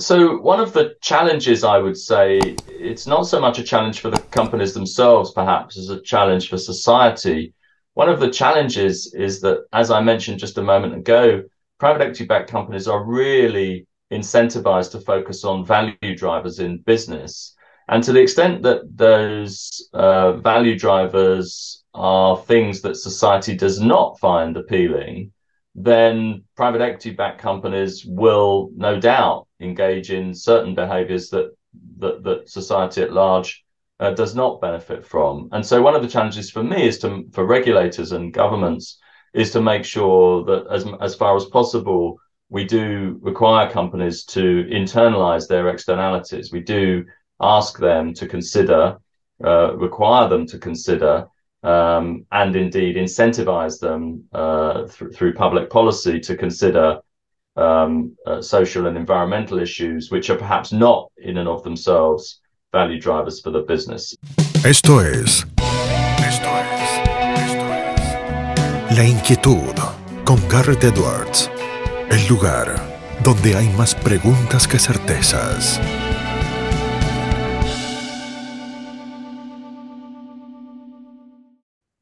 So one of the challenges, I would say, it's not so much a challenge for the companies themselves, perhaps, as a challenge for society. One of the challenges is that, as I mentioned just a moment ago, private equity-backed companies are really incentivized to focus on value drivers in business. And to the extent that those value drivers are things that society does not find appealing, then private equity-backed companies will no doubt engage in certain behaviors that society at large does not benefit from. And so one of the challenges for me is for regulators and governments is to make sure that as far as possible, we do require companies to internalize their externalities. We do ask them to consider, require them to consider and indeed incentivize them through public policy to consider social and environmental issues, which are perhaps not in and of themselves value drivers for the business. Esto es La Inquietud con Garret Edwards, el lugar donde hay más preguntas que certezas.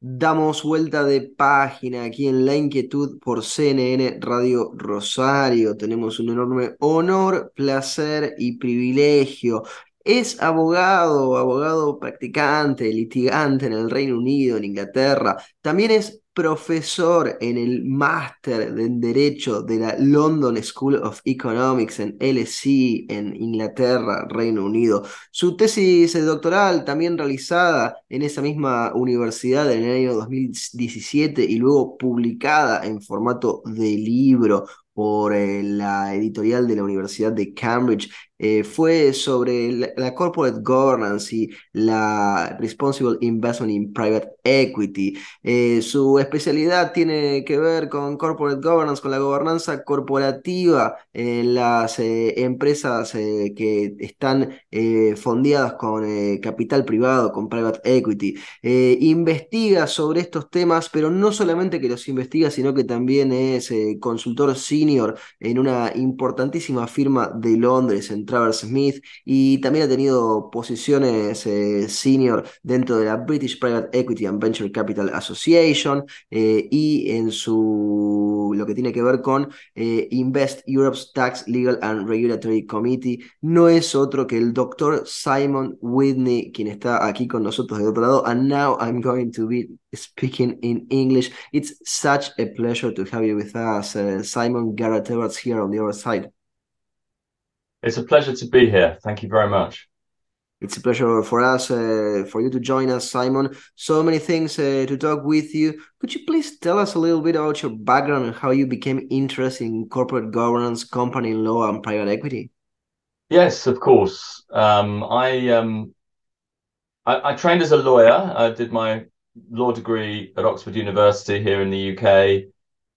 Damos vuelta de página aquí en La Inquietud por CNN Radio Rosario. Tenemos un enorme honor, placer y privilegio. Es abogado practicante, litigante en el Reino Unido, en Inglaterra. También es profesor en el máster en Derecho de la London School of Economics en LSE en Inglaterra, Reino Unido. Su tesis doctoral, también realizada en esa misma universidad en el año 2017 y luego publicada en formato de libro por la editorial de la Universidad de Cambridge, fue sobre la corporate governance y la responsible investment in private equity. Su especialidad tiene que ver con corporate governance, con la gobernanza corporativa en las empresas que están fondeadas con capital privado, con private equity. Investiga sobre estos temas, pero no solamente que los investiga, sino que también es consultor senior en una importantísima firma de Londres, en Travers Smith, y también ha tenido posiciones senior dentro de la British Private Equity and Venture Capital Association y en lo que tiene que ver con Invest Europe's Tax, Legal and Regulatory Committee. No es otro que el doctor Simon Whitney, quien está aquí con nosotros de otro lado. And now I'm going to be speaking in English. It's such a pleasure to have you with us, Simon. Garret Edwards here on the other side. It's a pleasure to be here. Thank you very much. It's a pleasure for us, for you to join us, Simon. So many things to talk with you. Could you please tell us a little bit about your background and how you became interested in corporate governance, company law, and private equity? Yes, of course. I trained as a lawyer. I did my law degree at Oxford University here in the UK.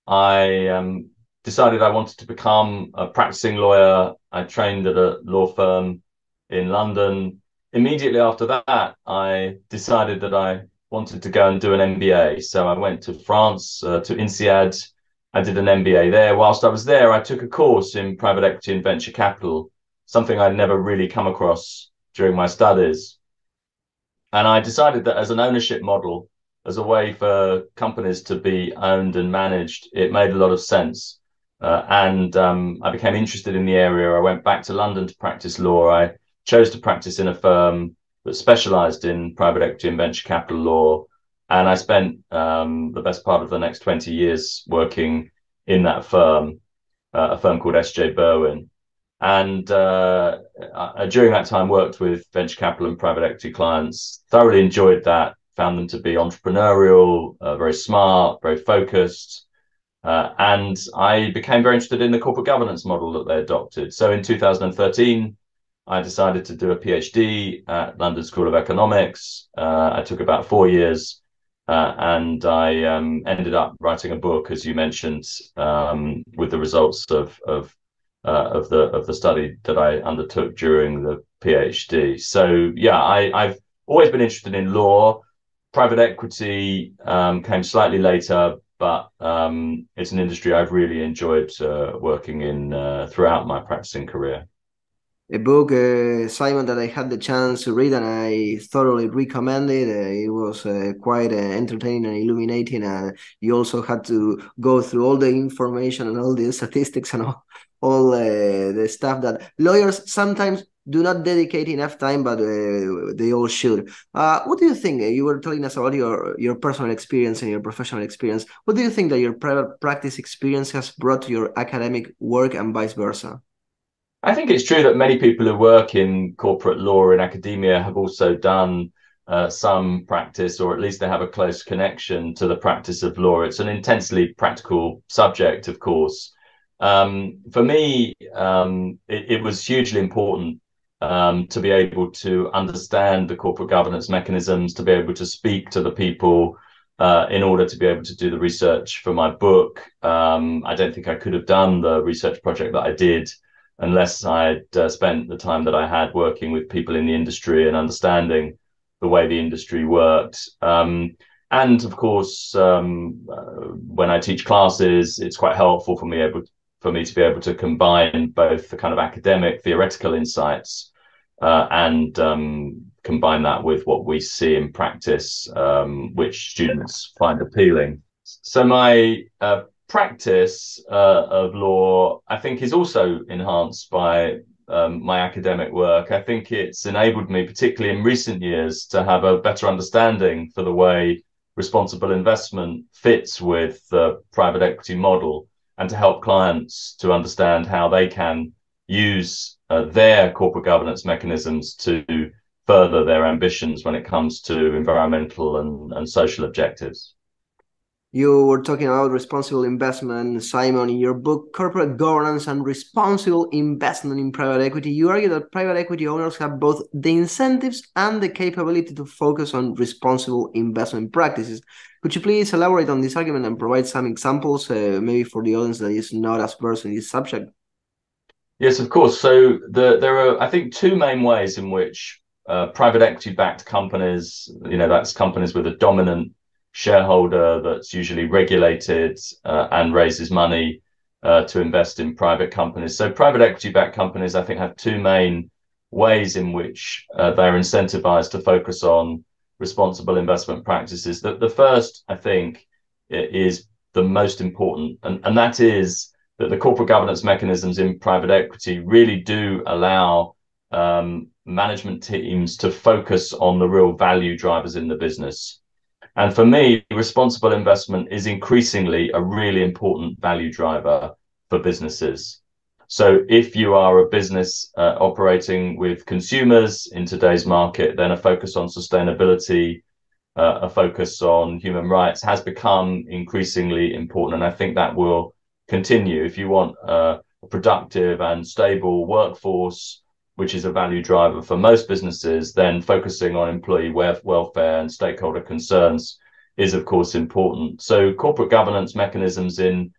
I decided I wanted to become a practicing lawyer. I trained at a law firm in London. Immediately after that, I decided that I wanted to go and do an MBA. So I went to France, to INSEAD. I did an MBA there. Whilst I was there, I took a course in private equity and venture capital, something I'd never really come across during my studies. And I decided that as an ownership model, as a way for companies to be owned and managed, it made a lot of sense. I became interested in the area. I went back to London to practice law. I chose to practice in a firm that specialized in private equity and venture capital law. And I spent the best part of the next 20 years working in that firm, a firm called S.J. Berwin. And during that time, worked with venture capital and private equity clients, thoroughly enjoyed that, found them to be entrepreneurial, very smart, very focused. And I became very interested in the corporate governance model that they adopted. So in 2013, I decided to do a PhD at London School of Economics. I took about 4 years, and I ended up writing a book, as you mentioned, with the results of the study that I undertook during the PhD. So yeah, I've always been interested in law. Private equity came slightly later, but it's an industry I've really enjoyed working in throughout my practicing career. A book, Simon, that I had the chance to read and I thoroughly recommend it. It was quite entertaining and illuminating. And you also had to go through all the information and all the statistics and all the stuff that lawyers sometimes do not dedicate enough time, but they all should. What do you think? You were telling us about your personal experience and your professional experience. What do you think that your private practice experience has brought to your academic work and vice versa? I think it's true that many people who work in corporate law in academia have also done some practice, or at least they have a close connection to the practice of law. It's an intensely practical subject, of course. For me, it was hugely important to be able to understand the corporate governance mechanisms, to be able to speak to the people in order to be able to do the research for my book. I don't think I could have done the research project that I did unless I'd spent the time that I had working with people in the industry and understanding the way the industry worked. And of course, when I teach classes, it's quite helpful for me to be able to combine both the kind of academic theoretical insights and combine that with what we see in practice, which students find appealing. So my practice of law, I think, is also enhanced by my academic work. I think it's enabled me, particularly in recent years, to have a better understanding for the way responsible investment fits with the private equity model, and to help clients to understand how they can use their corporate governance mechanisms to further their ambitions when it comes to environmental and social objectives. You were talking about responsible investment, Simon, in your book, Corporate Governance and Responsible Investment in Private Equity. You argue that private equity owners have both the incentives and the capability to focus on responsible investment practices. Could you please elaborate on this argument and provide some examples, maybe for the audience that is not as versed in this subject? Yes, of course. So there are, I think, two main ways in which private equity-backed companies, that's companies with a dominant shareholder that's usually regulated and raises money to invest in private companies. So private equity-backed companies, I think, have two main ways in which they're incentivized to focus on responsible investment practices. The first, I think, is the most important, and that is that the corporate governance mechanisms in private equity really do allow management teams to focus on the real value drivers in the business. And for me, responsible investment is increasingly a really important value driver for businesses. So if you are a business operating with consumers in today's market, then a focus on sustainability, a focus on human rights has become increasingly important. And I think that will continue. If you want a productive and stable workforce, which is a value driver for most businesses, then focusing on employee welfare and stakeholder concerns is, of course, important. So corporate governance mechanisms in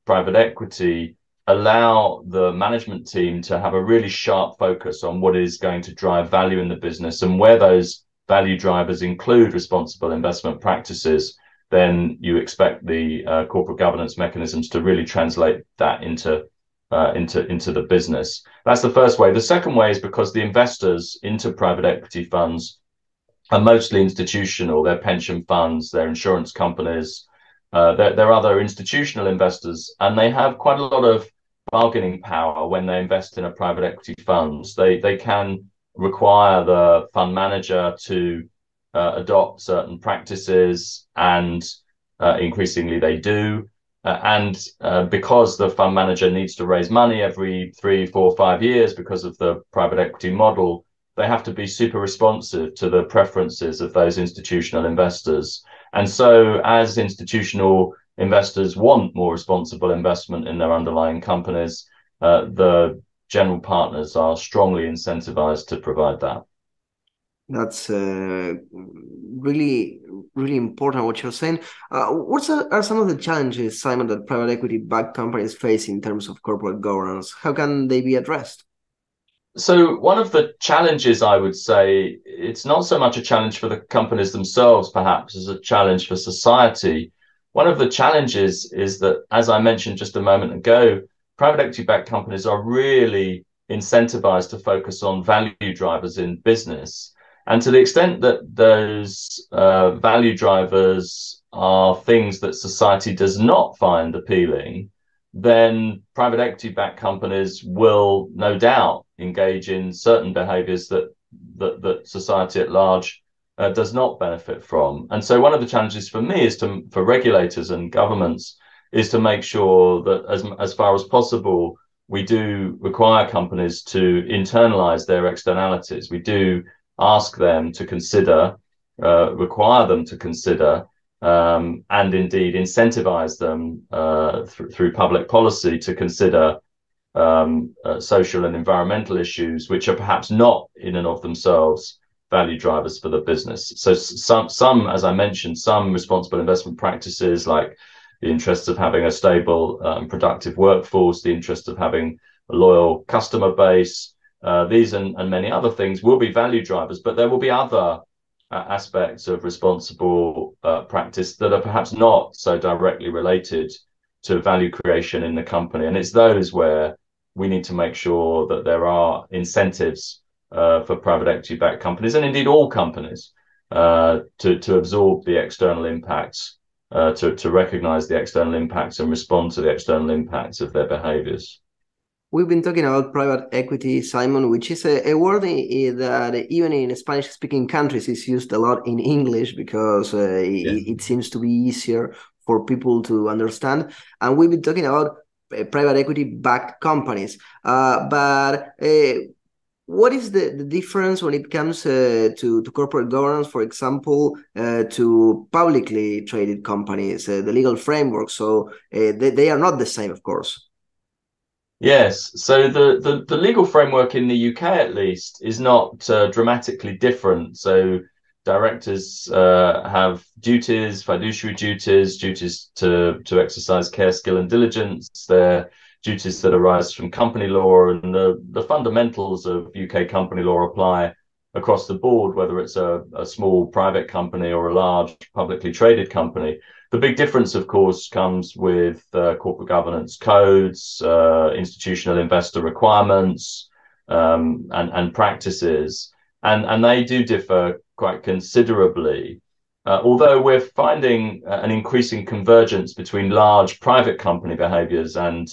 private equity allow the management team to have a really sharp focus on what is going to drive value in the business, and where those value drivers include responsible investment practices, then you expect the corporate governance mechanisms to really translate that into the business. That's the first way. The second way is because the investors into private equity funds are mostly institutional. They're pension funds, they're insurance companies, they're other institutional investors, and they have quite a lot of bargaining power when they invest in a private equity fund. They can require the fund manager to adopt certain practices, and increasingly they do. Because the fund manager needs to raise money every 3, 4, 5 years because of the private equity model, they have to be super responsive to the preferences of those institutional investors. And so as institutional investors want more responsible investment in their underlying companies, the general partners are strongly incentivized to provide that. That's really, really important what you're saying. What are some of the challenges, Simon, that private equity-backed companies face in terms of corporate governance? How can they be addressed? So one of the challenges, I would say, it's not so much a challenge for the companies themselves, perhaps, as a challenge for society. One of the challenges is that, as I mentioned just a moment ago, private equity-backed companies are really incentivized to focus on value drivers in business. And to the extent that those value drivers are things that society does not find appealing, then private equity-backed companies will no doubt engage in certain behaviors that society at large does not benefit from. And so one of the challenges for me is for regulators and governments is to make sure that as far as possible, we do require companies to internalize their externalities. We do ask them to consider, require them to consider, and indeed incentivize them through public policy to consider social and environmental issues, which are perhaps not in and of themselves value drivers for the business. So some, as I mentioned, some responsible investment practices like the interests of having a stable, productive workforce, the interest of having a loyal customer base, these and many other things will be value drivers, but there will be other aspects of responsible practice that are perhaps not so directly related to value creation in the company. And it's those where we need to make sure that there are incentives for private equity-backed companies, and indeed all companies, to absorb the external impacts, to recognize the external impacts and respond to the external impacts of their behaviors. We've been talking about private equity, Simon, which is a word that even in Spanish-speaking countries is used a lot in English because it seems to be easier for people to understand. And we've been talking about private equity-backed companies. But what is the difference when it comes to corporate governance, for example, to publicly traded companies, the legal framework? So they are not the same, of course. Yes, so the legal framework in the UK, at least, is not dramatically different. So directors have duties, fiduciary duties, duties to exercise care, skill, and diligence. They're duties that arise from company law, and the fundamentals of UK company law apply across the board, whether it's a small private company or a large publicly traded company. The big difference, of course, comes with corporate governance codes, institutional investor requirements, and practices, and they do differ quite considerably. Although we're finding an increasing convergence between large private company behaviours and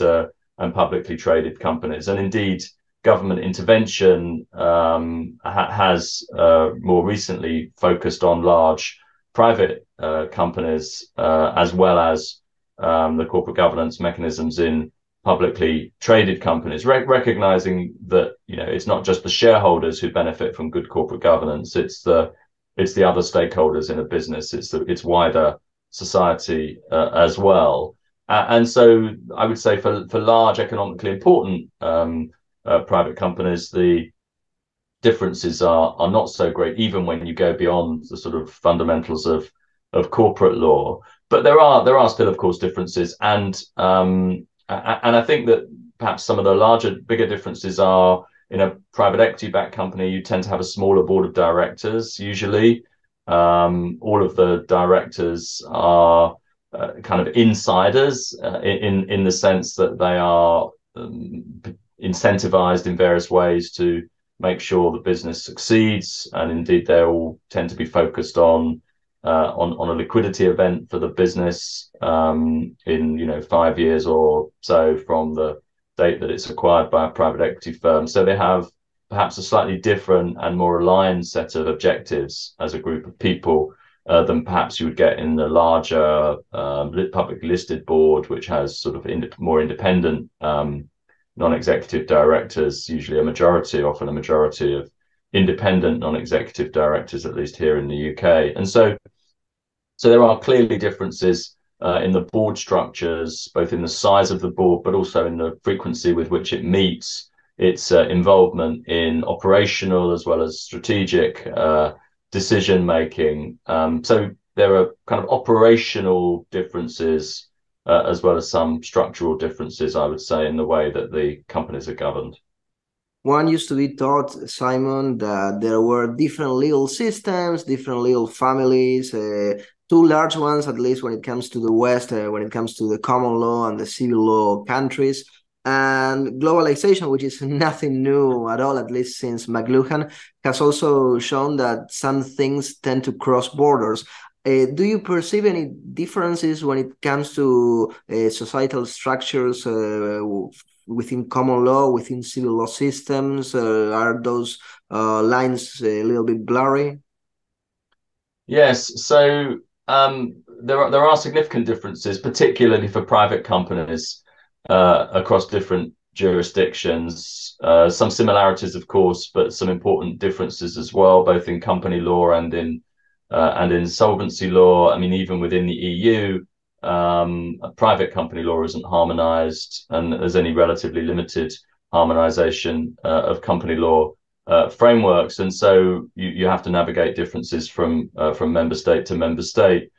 publicly traded companies, and indeed government intervention has more recently focused on large private companies as well as the corporate governance mechanisms in publicly traded companies, recognizing that it's not just the shareholders who benefit from good corporate governance; it's the other stakeholders in a business. It's wider society as well. And so I would say for large economically important private companies, the differences are not so great, even when you go beyond the sort of fundamentals of corporate law. But there are still, of course, differences, and I think that perhaps some of the bigger differences are in a private equity-backed company, you tend to have a smaller board of directors. Usually, all of the directors are kind of insiders in the sense that they are incentivized in various ways to make sure the business succeeds, and indeed they all tend to be focused on a liquidity event for the business in 5 years or so from the date that it's acquired by a private equity firm. So they have perhaps a slightly different and more aligned set of objectives as a group of people than perhaps you would get in the larger publicly listed board, which has sort of more independent non-executive directors, usually often a majority of independent non-executive directors, at least here in the UK. And so there are clearly differences in the board structures, both in the size of the board, but also in the frequency with which it meets, its involvement in operational as well as strategic decision making. So there are kind of operational differences as well as some structural differences, I would say, in the way that the companies are governed. One used to be taught, Simon, that there were different legal systems, different legal families, two large ones, at least when it comes to the West, when it comes to the common law and the civil law countries. And globalization, which is nothing new at all, at least since McLuhan, has also shown that some things tend to cross borders. Do you perceive any differences when it comes to societal structures within common law, within civil law systems? Are those lines a little bit blurry? Yes, so there are significant differences, particularly for private companies across different jurisdictions. Some similarities, of course, but some important differences as well, both in company law and in insolvency law. I mean, even within the EU, private company law isn't harmonized, and there's only relatively limited harmonization of company law frameworks, and so you have to navigate differences from member state to member state.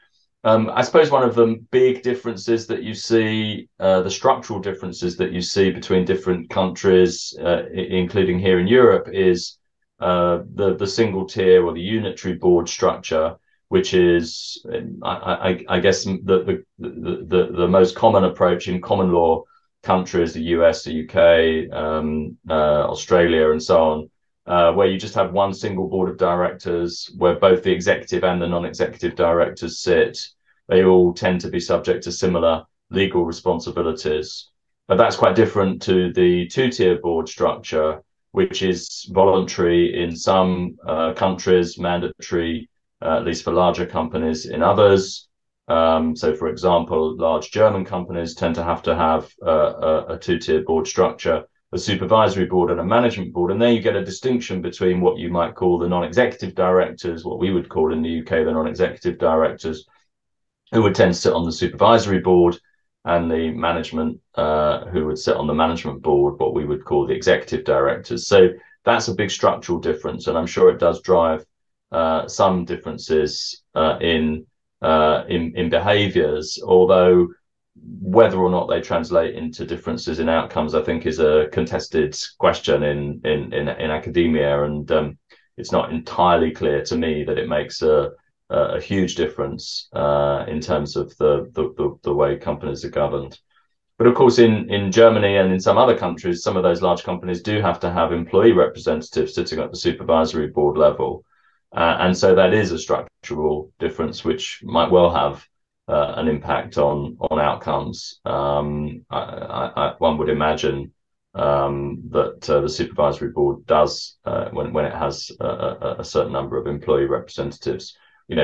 I suppose one of the big differences that you see, the structural differences that you see between different countries, including here in Europe, is the single tier or the unitary board structure, which is, I guess, the most common approach in common law countries, the US, the UK, Australia, and so on, where you just have one single board of directors, where both the executive and the non-executive directors sit. They all tend to be subject to similar legal responsibilities. But that's quite different to the two-tier board structure, which is voluntary in some countries, mandatory, at least for larger companies in others. So, for example, large German companies tend to have a two-tier board structure, a supervisory board and a management board. And there you get a distinction between what you might call the non-executive directors, what we would call in the UK the non-executive directors, who would tend to sit on the supervisory board, and the management who would sit on the management board, what we would call the executive directors. So that's a big structural difference, and I'm sure it does drive some differences in behaviours, although whether or not they translate into differences in outcomes, I think, is a contested question in academia, and it's not entirely clear to me that it makes a huge difference in terms of the way companies are governed. But of course, in Germany and in some other countries, some of those large companies do have to have employee representatives sitting at the supervisory board level. And so that is a structural difference, which might well have an impact on outcomes. One would imagine that the supervisory board does, when it has a certain number of employee representatives,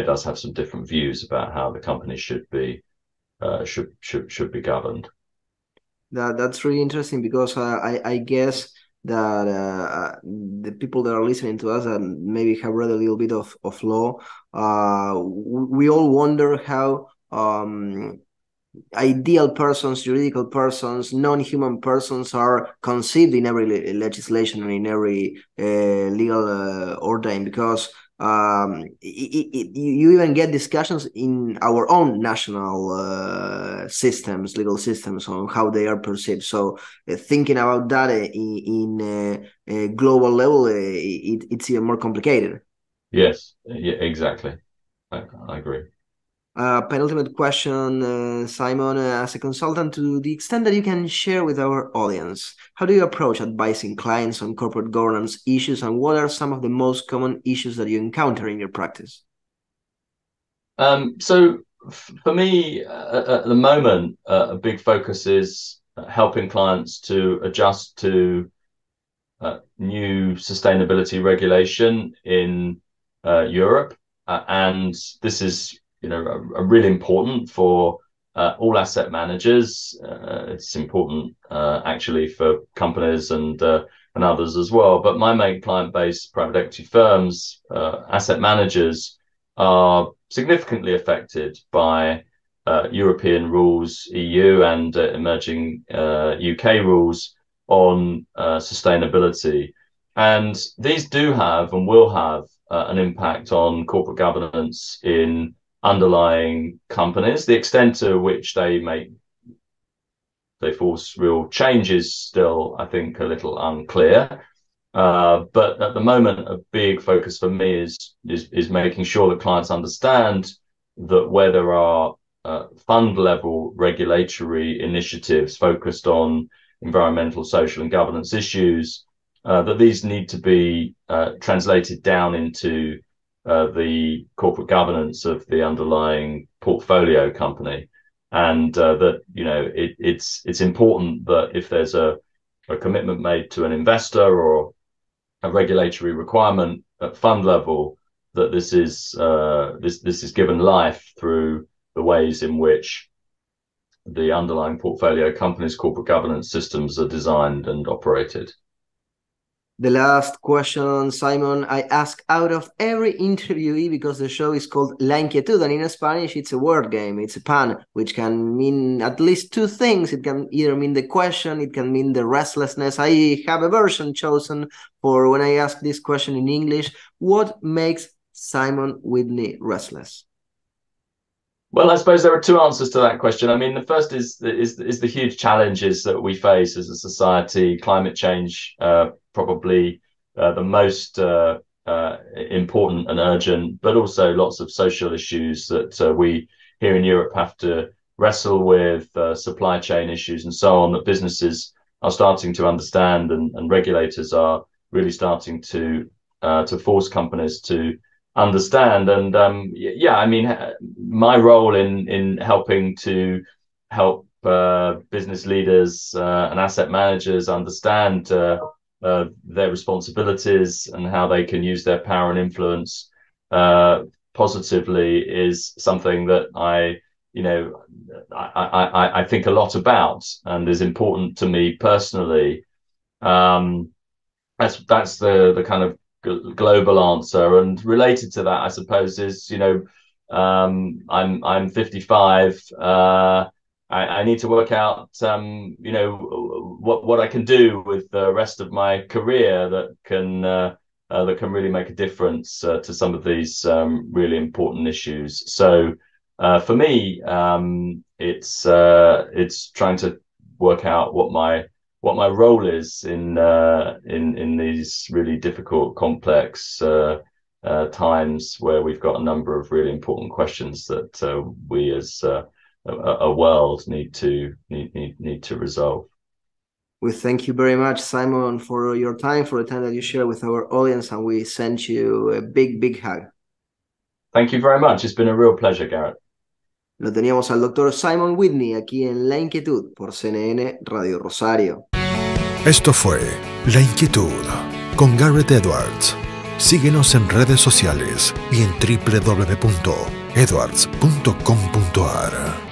does have some different views about how the company should be governed. That's really interesting, because I guess that the people that are listening to us and maybe have read a little bit of law, we all wonder how ideal persons, juridical persons, non-human persons are conceived in every legislation and in every legal ordering, because you even get discussions in our own national systems, legal systems, on how they are perceived. So thinking about that in a global level, it's even more complicated. Yes, yeah, exactly. I agree. Penultimate question, Simon, as a consultant, to the extent that you can share with our audience, how do you approach advising clients on corporate governance issues, and what are some of the most common issues that you encounter in your practice? So for me, at the moment, a big focus is helping clients to adjust to new sustainability regulation in Europe. And this is really important for all asset managers. It's important actually for companies and others as well. But my main client base, private equity firms, asset managers, are significantly affected by European rules, EU and emerging UK rules on sustainability. And these do have and will have an impact on corporate governance in underlying companies. The extent to which they force real change is still, I think, a little unclear. But at the moment, a big focus for me is making sure that clients understand that where there are fund level regulatory initiatives focused on environmental, social, and governance issues, that these need to be translated down into the corporate governance of the underlying portfolio company, and that it's important that if there's a commitment made to an investor or a regulatory requirement at fund level, that this is given life through the ways in which the underlying portfolio companies' corporate governance systems are designed and operated. The last question, Simon, I ask out of every interviewee because the show is called La Inquietud, and in Spanish it's a word game, it's a pun, which can mean at least two things. It can either mean the question, it can mean the restlessness. I have a version chosen for when I ask this question in English. What makes Simon Whitney restless? Well, I suppose there are two answers to that question. I mean, the first is the huge challenges that we face as a society. Climate change, probably the most important and urgent, but also lots of social issues that we here in Europe have to wrestle with, supply chain issues and so on, that businesses are starting to understand, and regulators are really starting to force companies to understand. And yeah, I mean, my role in helping to help business leaders and asset managers understand their responsibilities and how they can use their power and influence positively is something that I think a lot about and is important to me personally. That's the kind of global answer. And related to that, I suppose, is I'm 55. I need to work out what I can do with the rest of my career that can really make a difference to some of these really important issues. So for me, it's trying to work out what my role is in these really difficult, complex times where we've got a number of really important questions that we as a world need to resolve. We thank you very much, Simon, for your time, for the time that you share with our audience, and we send you a big, big hug. Thank you very much. It's been a real pleasure, Garret. Lo teníamos al doctor Simon Whitney aquí en La Inquietud por CNN Radio Rosario. Esto fue La Inquietud con Garret Edwards. Síguenos en redes sociales y en www.edwards.com.ar.